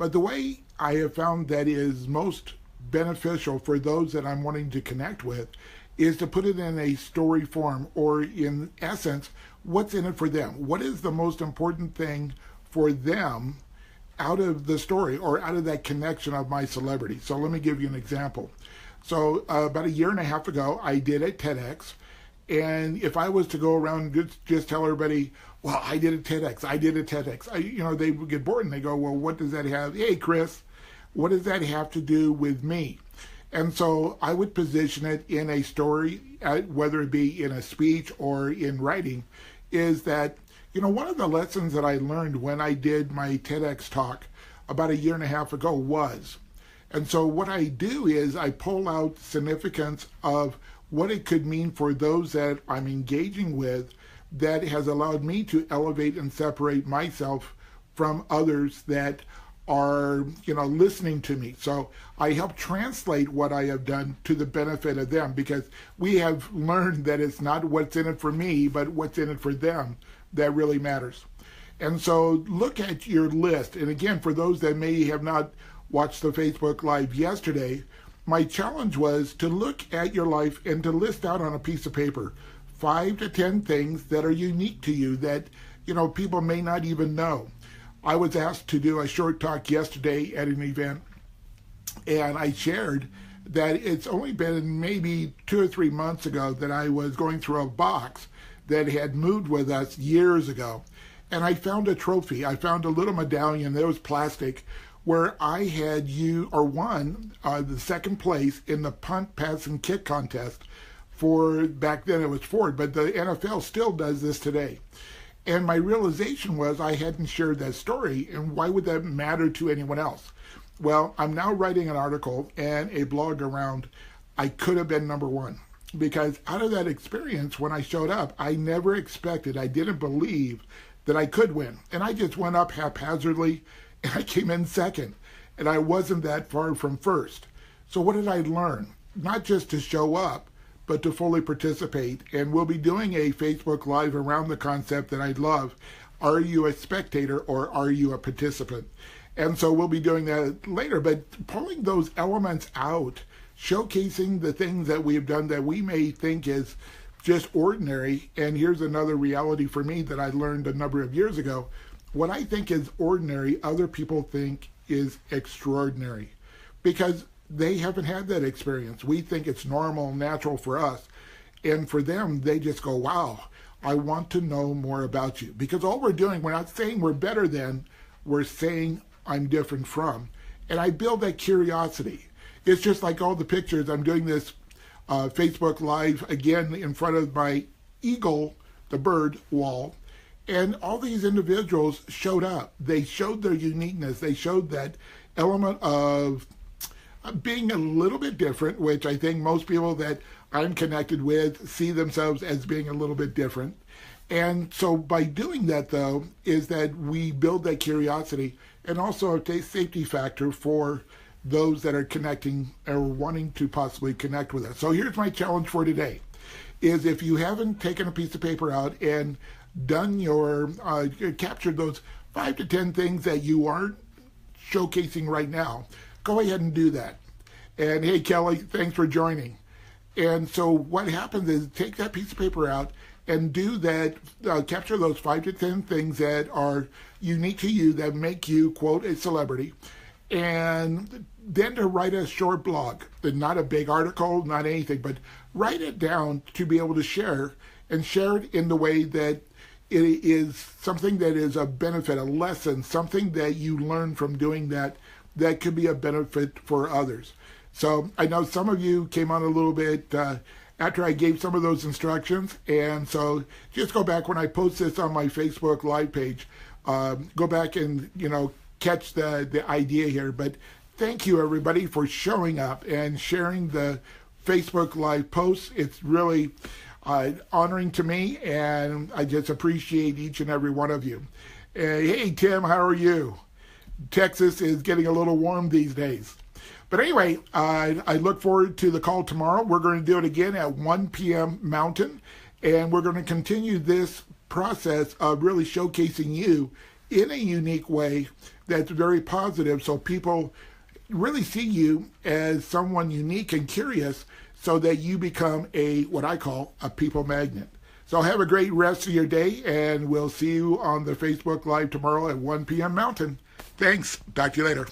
But the way I have found that is most beneficial for those that I'm wanting to connect with is to put it in a story form, or in essence, what's in it for them? What is the most important thing for them out of the story or out of that connection of my celebrity? So let me give you an example. So about a year and a half ago, I did a TEDx. And if I was to go around and just tell everybody, well, I did a TEDx, I did a TEDx, they would get bored and they go, well, what does that have? Hey, Chris, what does that have to do with me? And so I would position it in a story, whether it be in a speech or in writing, is that, one of the lessons that I learned when I did my TEDx talk about a year and a half ago was, and so what I do is I pull out significance of what it could mean for those that I'm engaging with, that has allowed me to elevate and separate myself from others that are, listening to me. So I help translate what I have done to the benefit of them, because we have learned that it's not what's in it for me, but what's in it for them that really matters. And so look at your list. And again, for those that may have not watched the Facebook Live yesterday, my challenge was to look at your life and to list out on a piece of paper 5 to 10 things that are unique to you that, people may not even know. I was asked to do a short talk yesterday at an event, and I shared that it's only been maybe 2 or 3 months ago that I was going through a box that had moved with us years ago. And I found a trophy. I found a little medallion that was plastic, where I had won the second place in the punt, pass, and kick contest for, back then it was Ford, but the NFL still does this today. And my realization was I hadn't shared that story, and why would that matter to anyone else? Well, I'm now writing an article and a blog around I could have been number one. Because out of that experience, when I showed up, I never expected, I didn't believe that I could win. And I just went up haphazardly, and I came in second. And I wasn't that far from first. So what did I learn? Not just to show up, but to fully participate. And we'll be doing a Facebook Live around the concept that I love. Are you a spectator or are you a participant? And so we'll be doing that later. But pulling those elements out, showcasing the things that we've done that we may think is just ordinary. And here's another reality for me that I learned a number of years ago. What I think is ordinary, other people think is extraordinary, because they haven't had that experience. We think it's normal, natural for us. And for them, they just go, wow, I want to know more about you. Because all we're doing, we're not saying we're better than, we're saying I'm different from. And I build that curiosity. It's just like all the pictures. I'm doing this Facebook Live again in front of my eagle, the bird wall. And all these individuals showed up. They showed their uniqueness. They showed that element of being a little bit different, which I think most people that I'm connected with see themselves as being a little bit different. And so by doing that, though, is that we build that curiosity and also a safety factor for those that are connecting or wanting to possibly connect with us. So here's my challenge for today, is if you haven't taken a piece of paper out and done captured those 5 to 10 things that you aren't showcasing right now, go ahead and do that. And hey, Kelly, thanks for joining. And so what happens is take that piece of paper out and do that, capture those 5 to 10 things that are unique to you, that make you, quote, a celebrity. And then to write a short blog, not a big article, not anything, but write it down to be able to share, and share it in the way that it is something that is a benefit, a lesson, something that you learn from doing that could be a benefit for others. So I know some of you came on a little bit after I gave some of those instructions. And so just go back when I post this on my Facebook Live page, go back and, catch the idea here. But thank you, everybody, for showing up and sharing the Facebook Live posts. It's really honoring to me, and I just appreciate each and every one of you. Hey, Tim, how are you? Texas is getting a little warm these days. But anyway, I look forward to the call tomorrow. We're going to do it again at 1 p.m. Mountain, and we're going to continue this process of really showcasing you in a unique way that's very positive, so people really see you as someone unique and curious, so that you become what I call a people magnet. So have a great rest of your day, and we'll see you on the Facebook Live tomorrow at 1 p.m. Mountain. Thanks. Talk to you later.